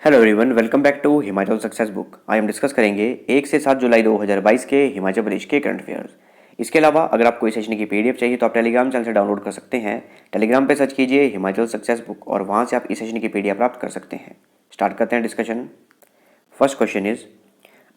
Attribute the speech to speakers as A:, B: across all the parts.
A: Hello everyone, welcome back to Himachal success book. आज हम discuss करेंगे 1 से 7 जुलाई 2022 के हिमाचल प्रदेश के करंट अफेयर्स। इसके अलावा अगर आपको इस सेशन की पीडीएफ चाहिए तो आप टेलीग्राम चैनल से डाउनलोड कर सकते हैं। टेलीग्राम पे सर्च कीजिए हिमाचल सक्सेस बुक और वहाँ से आप इस सेशन की पीडीएफ प्राप्त कर सकते हैं। स्टार्ट करते हैं discussion. First question is,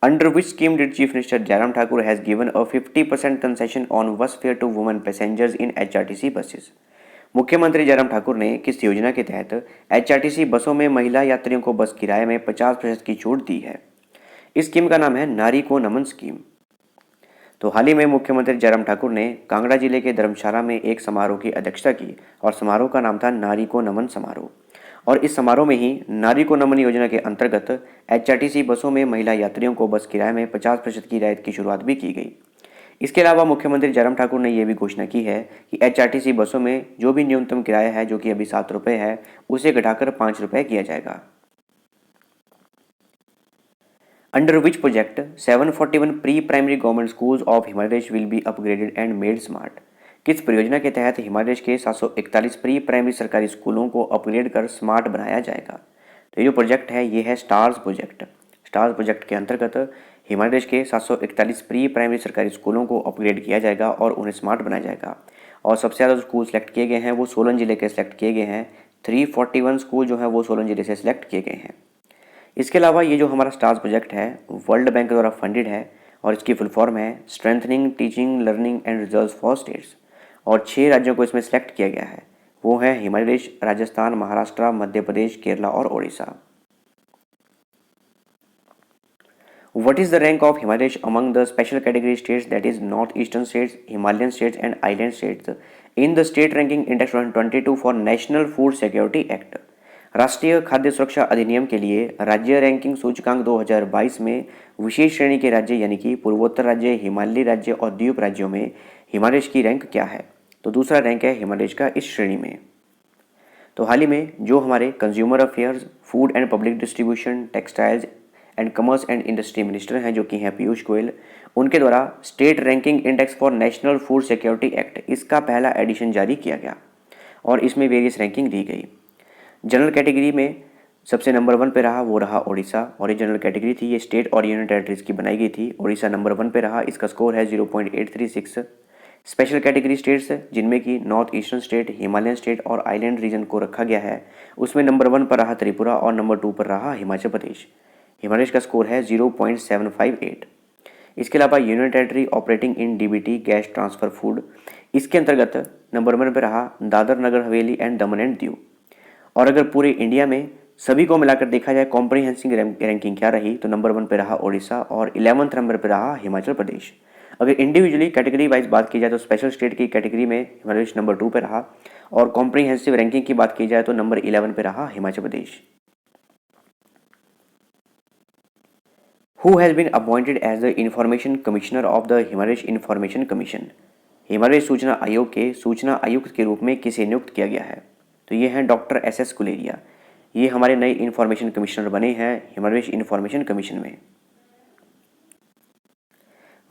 A: under which scheme did chief minister Jayram Thakur has given a 50% concession on bus fare to women passengers in HRTC buses. मुख्यमंत्री जयराम ठाकुर ने किस योजना के तहत एचआरटीसी बसों में महिला यात्रियों को बस किराए में 50% की छूट दी है? इस स्कीम का नाम है नारी को नमन स्कीम। तो हाल ही में मुख्यमंत्री जयराम ठाकुर ने कांगड़ा जिले के धर्मशाला में एक समारोह की अध्यक्षता की और समारोह का नाम था नारी को नमन समारोह। और इस समारोह में ही नारी को नमन योजना के अंतर्गत एचआरटीसी बसों में महिला यात्रियों को बस किराए में 50% की रियायत की शुरुआत भी की गई। इसके अलावा मुख्यमंत्री जयराम ठाकुर ने यह भी घोषणा की है कि एचआरटीसी बसों में जो भी न्यूनतम किराया है, जो कि अभी 7 रुपये है, उसे घटाकर 5 रुपये किया जाएगा। Under which project 741 pre primary government schools of Himachal Pradesh will be upgraded and made smart? किस परियोजना के तहत हिमाचल प्रदेश के 741 प्री प्राइमरी सरकारी स्कूलों को अपग्रेड कर स्मार्ट बनाया जाएगा? तो ये जो प्रोजेक्ट है ये है स्टार्स प्रोजेक्ट। स्टार्स प्रोजेक्ट के अंतर्गत हिमाचल प्रदेश के 741 प्री प्राइमरी सरकारी स्कूलों को अपग्रेड किया जाएगा और उन्हें स्मार्ट बनाया जाएगा। और सबसे ज़्यादा जो स्कूल सेलेक्ट किए गए हैं वो सोलन जिले के सिलेक्ट किए गए हैं। 341 स्कूल जो है वो सोलन जिले से सिलेक्ट किए गए हैं। इसके अलावा ये जो हमारा स्टार्स प्रोजेक्ट है वर्ल्ड बैंक द्वारा फंडेड है और इसकी फुल फॉर्म है strengthening teaching learning and results for states. और 6 राज्यों को इसमें सेलेक्ट किया गया है, वो है हिमाचल प्रदेश, राजस्थान, महाराष्ट्र, मध्य प्रदेश, केरला और Odisha. What is the rank of Himachal Pradesh among the special category states, that is northeastern states, Himalayan states and island states, in the state ranking index 2022 for National Food Security Act? राष्ट्रीय खाद्य सुरक्षा अधिनियम के लिए राज्य ranking सूचकांक 2022 में विशेष श्रेणी के राज्य यानी कि पूर्वोत्तर राज्य, हिमालयी राज्य और द्वीप राज्यों में हिमाचल प्रदेश की रैंक क्या है? तो दूसरा रैंक है हिमाचल प्रदेश का इस श्रेणी में। तो हाल ही में जो हमारे consumer affairs, food and public distribution, textiles and commerce and industry minister हैं जो कि हैं पीयूष गोयल, उनके द्वारा state ranking index for national food security act इसका पहला एडिशन जारी किया गया और इसमें वेरियस रैंकिंग दी गई। जनरल कैटेगरी में सबसे नंबर 1 पे रहा वो रहा ओडिशा, और ये जनरल कैटेगरी थी, ये स्टेट और यूनियन टेरिटरीज की बनाई गई थी। ओडिशा नंबर 1 पे रहा, इसका स्कोर है 0.836। स्पेशल कैटेगरी स्टेट्स जिनमें कि north eastern state, Himalayan state और आइलैंड रीजन को रखा गया है, उसमें नंबर 1 पर रहा त्रिपुरा और नंबर 2 पर रहा हिमाचल प्रदेश। हिमाचल प्रदेश का स्कोर है 0.758। इसके अलावा union territory operating in DBT gas transfer food, इसके अंतर्गत नंबर 1 पर रहा Dadar Nagar Haveli and Daman and Diu. और अगर पूरे इंडिया में सभी को मिलाकर देखा जाए कॉम्प्रिहेंसिव रैंकिंग क्या रही, तो नंबर 1 पे रहा ओडिशा और 11वें नंबर पे रहा हिमाचल प्रदेश। अगर इंडिविजुअली कैटेगरी वाइज बात की जाए तो स्पेशल स्टेट की कैटेगरी में हिमाचल प्रदेश नंबर 2 पे रहा और कॉम्प्रिहेंसिव रैंकिंग की बात की जाए तो नंबर 11 पे रहा Himachal Pradesh. Who has been appointed as the Information Commissioner of the Himachal Pradesh Information Commission? Himachal Pradesh सूचना आयोग के सूचना आयुक्त के रूप में किसे नियुक्त किया गया है? तो ये हैं डॉक्टर एस कुलेरिया। ये हमारे नए इन्फॉर्मेशन कमिश्नर बने हैं हिमाचल प्रदेश इन्फॉर्मेशन कमीशन में।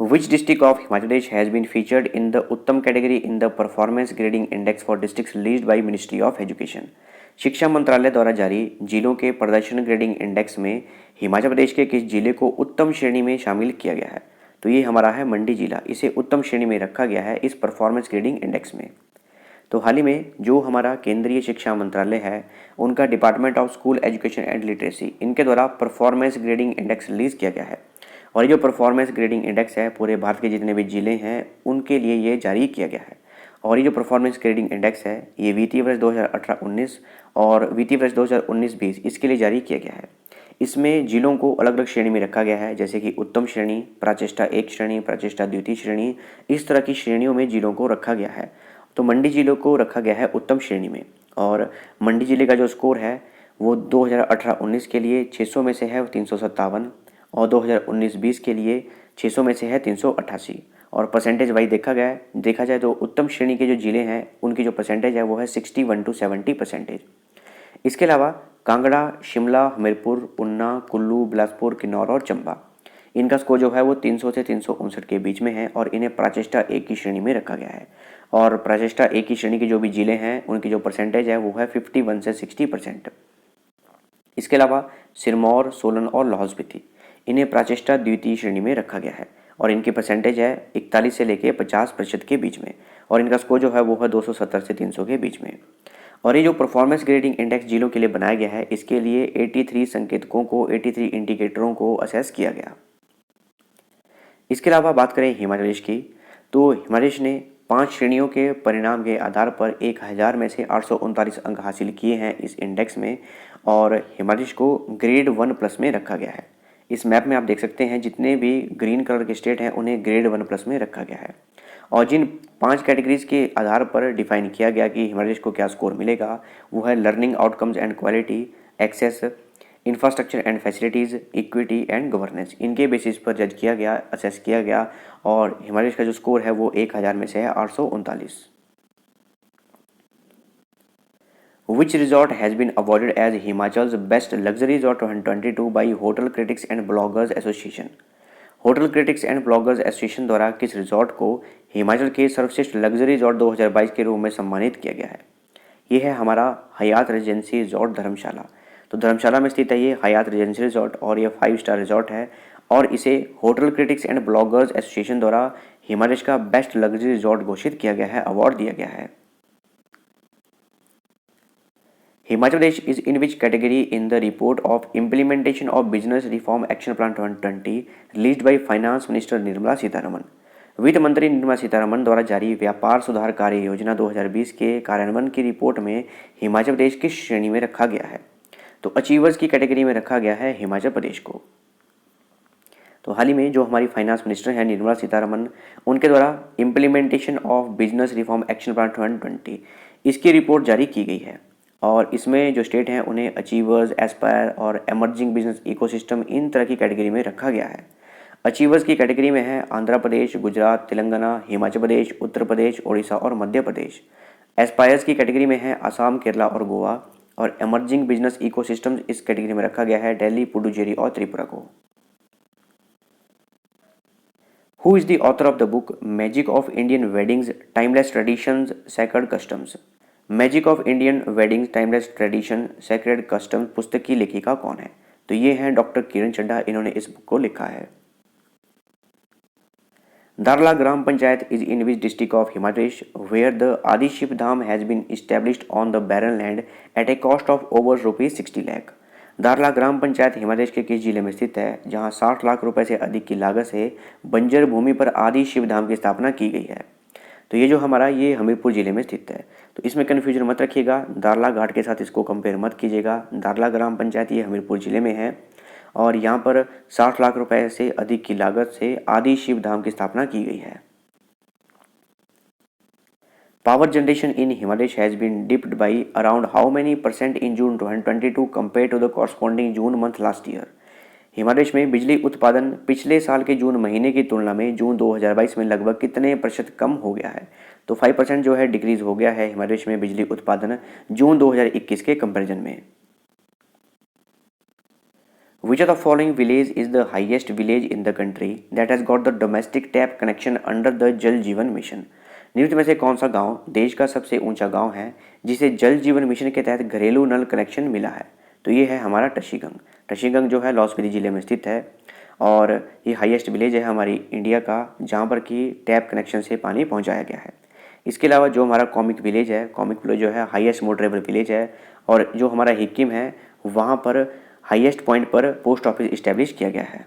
A: Which district of Himachal Pradesh has been featured in the उत्तम category in the performance grading index for districts released by Ministry of Education? शिक्षा मंत्रालय द्वारा जारी जिलों के प्रदर्शन ग्रेडिंग इंडेक्स में हिमाचल प्रदेश के किस जिले को उत्तम श्रेणी में शामिल किया गया है? तो ये हमारा है मंडी जिला, इसे उत्तम श्रेणी में रखा गया है इस परफॉर्मेंस ग्रेडिंग इंडेक्स में। तो हाल ही में जो हमारा केंद्रीय शिक्षा मंत्रालय है उनका department of school education and literacy, इनके द्वारा परफॉर्मेंस ग्रेडिंग इंडेक्स रिलीज़ किया गया है। और ये जो परफॉर्मेंस ग्रेडिंग इंडेक्स है पूरे भारत के जितने भी जिले हैं उनके लिए ये जारी किया गया है। और ये जो परफॉर्मेंस ग्रेडिंग इंडेक्स है ये वित्तीय वर्ष 2018-19 और वित्तीय वर्ष 2019-20 इसके लिए जारी किया गया है। इसमें जिलों को अलग अलग श्रेणी में रखा गया है, जैसे कि उत्तम श्रेणी, प्राचेष्टा 1 श्रेणी, प्राचेष्टा द्वितीय श्रेणी, इस तरह की श्रेणियों में जिलों को रखा गया है। तो मंडी जिलों को रखा गया है उत्तम श्रेणी में। और मंडी जिले का जो स्कोर है वो 2018-19 के लिए 600 में से है 357 और 2019-20 के लिए 600 में से है 388। और परसेंटेज वाइज देखा जाए तो उत्तम श्रेणी के जो जिले हैं उनकी जो परसेंटेज है वो है 61 to 70%। इसके अलावा कांगड़ा, शिमला, हमीरपुर, ऊना, कुल्लू, बिलासपुर, किन्नौर और चंबा, इनका स्कोर जो है वो 300 से 359 के बीच में है और इन्हें प्राचेष्टा 1 की श्रेणी में रखा गया है। और प्राचेष्टा 1 की श्रेणी के जो भी जिले हैं उनकी जो परसेंटेज है वो है 51 से 60%। इसके अलावा सिरमौर, सोलन और लाहौल स्पीति इन्हें प्राचेष्टा द्वितीय श्रेणी में रखा गया है और इनकी परसेंटेज है 41 से लेके 50% के बीच में और इनका स्कोर जो है वो है 270 से 300 के बीच में। और ये जो परफॉर्मेंस ग्रेडिंग इंडेक्स जिलों के लिए बनाया गया है, इसके लिए 83 संकेतकों को 83 इंडिकेटरों को असेस किया गया। इसके अलावा बात करें हिमाचल प्रदेश की, तो हिमाचल प्रदेश ने 5 श्रेणियों के परिणाम के आधार पर 1000 में से 839 अंक हासिल किए हैं इस इंडेक्स में और हिमाचल प्रदेश को ग्रेड 1+ में रखा गया है। इस मैप में आप देख सकते हैं जितने भी ग्रीन कलर के स्टेट हैं उन्हें ग्रेड 1+ में रखा गया है और जिन 5 कैटेगरीज के आधार पर डिफाइन किया गया कि हिमाचल प्रदेश को क्या स्कोर मिलेगा, वो है learning outcomes and quality, access, infrastructure and facilities, equity and governance. इनके बेसिस पर जज किया गया, असेस किया गया और हिमाचल प्रदेश का जो स्कोर है वो 1000 में से है 839। Which resort has been awarded as Himachal's Best Luxury Resort 2022 by Hotel Critics and Bloggers Association? Hotel critics and bloggers association द्वारा किस रिजॉर्ट को हिमाचल के सर्वश्रेष्ठ लग्जरी रिजॉर्ट 2022 के रूप में सम्मानित किया गया है? ये है हमारा हयात रेजेंसी रिजॉर्ट धर्मशाला। तो धर्मशाला में स्थित है ये हयात रेजेंसी रिजॉर्ट और ये 5 स्टार रिजॉर्ट है और इसे hotel critics and bloggers association द्वारा हिमाचल का बेस्ट लग्जरी रिजॉर्ट घोषित किया गया है, अवार्ड दिया गया है। Himachal Pradesh is in which category in the report of implementation of Business Reform Action Plan 2020 released by Finance Minister Nirmala Sitharaman? वित्त मंत्री निर्मला सीतारमण द्वारा जारी व्यापार सुधार कार्य योजना 2020 के कार्यान्वयन की रिपोर्ट में हिमाचल प्रदेश किस श्रेणी में रखा गया है? तो अचीवर्स की कैटेगरी में रखा गया है हिमाचल प्रदेश को। तो हाल ही में जो हमारी फाइनेंस मिनिस्टर हैं निर्मला सीतारमण, उनके द्वारा implementation of business reform action plan 2020 इसकी रिपोर्ट जारी की गई है और इसमें जो स्टेट हैं उन्हें अचीवर्स, एस्पायर और एमर्जिंग बिजनेस इकोसिस्टम इन तरह की कैटेगरी में रखा गया है। अचीवर्स की कैटेगरी में है आंध्र प्रदेश, गुजरात, तेलंगाना, हिमाचल प्रदेश, उत्तर प्रदेश, ओडिशा और मध्य प्रदेश। एस्पायर्स की कैटेगरी में है असम, केरला और गोवा और एमर्जिंग बिजनेस इकोसिस्टम इस कैटेगरी में रखा गया है दिल्ली, पुडुचेरी और त्रिपुरा को। Who is the author of the book Magic of Indian Weddings, Timeless Traditions, Sacred Customs? Magic of Indian weddings, timeless tradition, sacred custom पुस्तक की लेखिका कौन है? तो ये हैं डॉक्टर किरण चड्ढा, इन्होंने इस बुक को लिखा है। Darla gram panchayat is in which district of Himachal Pradesh where the Adi Shiv Dham has been established on the barren land at a cost of over ₹60 lakh. Darla gram panchayat Himachal Pradesh के किस जिले में स्थित है जहां 60 लाख रुपए से अधिक की लागत से बंजर भूमि पर आदि शिव धाम की स्थापना की गई है? तो ये जो हमारा ये हमीरपुर जिले में स्थित है। तो इसमें कन्फ्यूजन मत रखिएगा, दारला घाट के साथ इसको कंपेयर मत कीजिएगा। दारला ग्राम पंचायत ये हमीरपुर जिले में है और यहाँ पर 60 लाख रुपए से अधिक की लागत से आदि शिव धाम की स्थापना की गई है। Power generation in Himachal has been dipped by around how many % in June 2022 compare to the corresponding June month last year? Himachal Pradesh में बिजली उत्पादन पिछले साल के जून महीने की तुलना में जून 2022 में लगभग कितने % कम हो गया है? तो 5% जो है डिक्रीज हो गया है हिमाचल प्रदेश में बिजली उत्पादन जून 2021 के कंपैरिजन में। Which of the following village is the highest village in the country that has got the domestic tap connection under the जल जीवन मिशन? निम्न में से कौन सा गांव देश का सबसे ऊंचा गांव है जिसे जल जीवन मिशन के तहत घरेलू नल कनेक्शन मिला है? तो ये है हमारा टशीगंग। टशीगंग जो है लाहौल स्पीति जिले में स्थित है और ये हाईएस्ट विलेज है हमारी इंडिया का जहाँ पर कि टैप कनेक्शन से पानी पहुँचाया गया है। इसके अलावा जो हमारा कॉमिक विलेज है, कॉमिक विलेज जो है हाईएस्ट मोटरेबल विलेज है और जो हमारा हिक्किम है वहाँ पर हाईएस्ट पॉइंट पर पोस्ट ऑफिस इस्टेब्लिश किया गया है।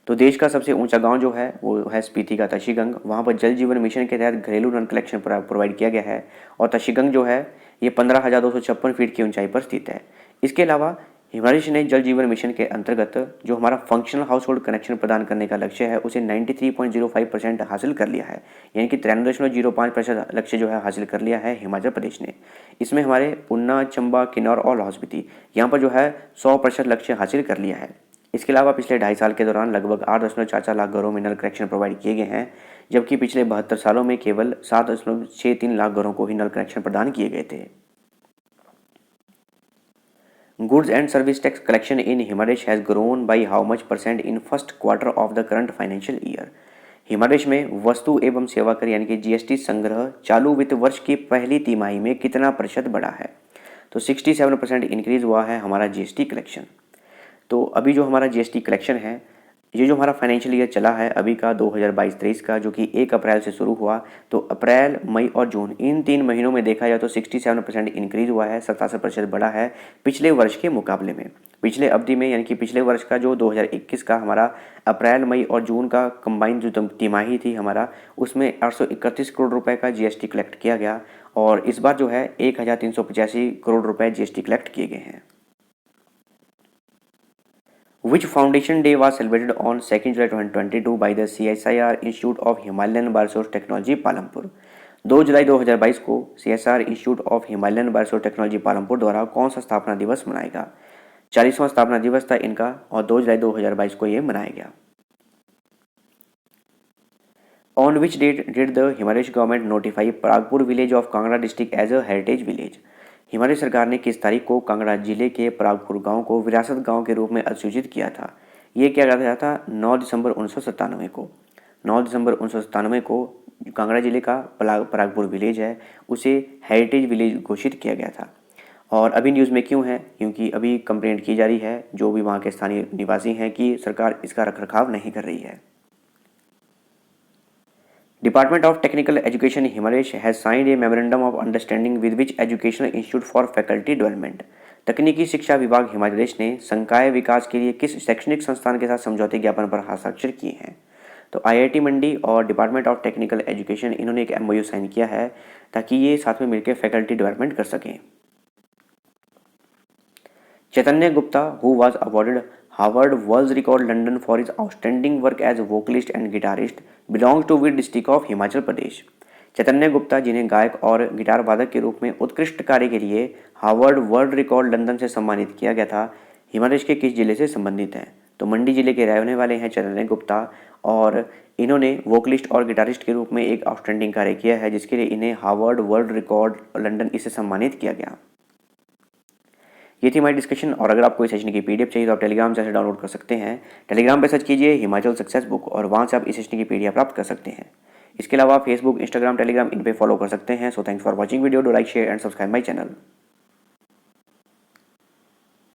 A: तो देश का सबसे ऊंचा गांव जो है वो है स्पीति का तशीगंग। वहाँ पर जल जीवन मिशन के तहत घरेलू नल कलेक्शन प्रोवाइड किया गया है और तशीगंग जो है ये 15,256 फीट की ऊंचाई पर स्थित है। इसके अलावा हिमाचल प्रदेश ने जल जीवन मिशन के अंतर्गत जो हमारा फंक्शनल हाउस होल्ड कनेक्शन प्रदान करने का लक्ष्य है उसे 93.05% हासिल कर लिया है, यानी कि 93.05% लक्ष्य जो है हासिल कर लिया है हिमाचल प्रदेश ने। इसमें हमारे ऊना, चंबा, किन्नौर और लाहौल स्पीति यहाँ पर जो है 100% लक्ष्य हासिल कर लिया है। इसके अलावा पिछले 2.5 साल के दौरान लगभग 8.44 लाख घरों में नल कनेक्शन प्रोवाइड किए गए हैं, जबकि पिछले 72 सालों में केवल 7.63 लाख घरों को ही नल कनेक्शन प्रदान किए गए थे। Goods and service tax collection in Himalayan has grown by how much % in first quarter of the current financial year? Himachal में वस्तु एवं सेवा कर यानी कि जीएसटी संग्रह चालू वित्त वर्ष की पहली तिमाही में कितना % बढ़ा है? तो 67% इंक्रीज़ हुआ है हमारा जीएसटी कलेक्शन। तो अभी जो हमारा जीएसटी कलेक्शन है, ये जो हमारा फाइनेंशियल ईयर चला है अभी का 2022-23 का, जो कि 1 अप्रैल से शुरू हुआ, तो अप्रैल, मई और जून इन 3 महीनों में देखा जाए तो 67% इंक्रीज़ हुआ है, 87% बढ़ा है पिछले वर्ष के मुकाबले में। पिछले अवधि में यानी कि पिछले वर्ष का जो 2021 का हमारा अप्रैल, मई और जून का कंबाइंड जो तिमाही थी हमारा, उसमें 831 करोड़ रुपए का जीएसटी कलेक्ट किया गया और इस बार जो है 1385 करोड़ रुपए जीएसटी कलेक्ट किए गए हैं। Which Foundation Day was celebrated on 2nd July 2022 by the CSIR Institute of Himalayan Bioresource Technology Palampur. 2 जुलाई 2022 को CSIR institute of Himalayan bioresource technology Palampur द्वारा कौन सा स्थापना दिवस मनाएगा? 40वां स्थापना दिवस था इनका और 2 जुलाई 2022 को ये मनाया गया। On which date did the Himalayan government notify Pragpur village of Kangra district as a heritage village? Himachal सरकार ने किस तारीख को कांगड़ा जिले के परागपुर गांव को विरासत गांव के रूप में अधिसूचित किया था? ये क्या गया था 9 दिसंबर 1997 को। 9 दिसंबर 1997 को कांगड़ा जिले का परागपुर विलेज है उसे हेरिटेज विलेज घोषित किया गया था। और अभी न्यूज़ में क्यों है? क्योंकि अभी कंप्लेंट की जा रही है जो भी वहाँ के स्थानीय निवासी हैं कि सरकार इसका रखरखाव नहीं कर रही है। Department of Technical Education Himalaya has signed a memorandum of understanding with which Educational Institute for Faculty Development। तकनीकी शिक्षा विभाग हिमाचल प्रदेश ने संकाय विकास के लिए किस शैक्षणिक संस्थान के साथ समझौते ज्ञापन पर हस्ताक्षर किए हैं? तो आईआईटी मंडी और डिपार्टमेंट ऑफ टेक्निकल एजुकेशन इन्होंने एक एमओयू साइन किया है ताकि ये साथ में मिलकर फैकल्टी डेवलपमेंट कर सकें। Chaitanya Gupta who was awarded Harvard world record London for his outstanding work as vocalist and guitarist belongs to which district of Himachal Pradesh? Chaitanya Gupta जिन्हें गायक और गिटार वादक के रूप में उत्कृष्ट कार्य के लिए हार्वर्ड वर्ल्ड रिकॉर्ड लंदन से सम्मानित किया गया था, हिमाचल प्रदेश के किस जिले से संबंधित हैं? तो मंडी जिले के रहने वाले हैं चैतन्य गुप्ता और इन्होंने वोकलिस्ट और गिटारिस्ट के रूप में एक आउटस्टैंडिंग कार्य किया है जिसके लिए इन्हें हार्वर्ड वर्ल्ड रिकॉर्ड लंदन इससे सम्मानित किया गया। ये थी हमारी डिस्कशन और अगर आपको इस सेशन की पीडीएफ चाहिए तो आप टेलीग्राम से डाउनलोड कर सकते हैं। टेलीग्राम पर सर्च कीजिए हिमाचल सक्सेस बुक और वहाँ से आप इस सेशन की पीडीएफ प्राप्त कर सकते हैं। इसके अलावा फेसबुक, इंस्टाग्राम, टेलीग्राम इन पे फॉलो कर सकते हैं। So thanks for watching video. Do like, share and subscribe my channel.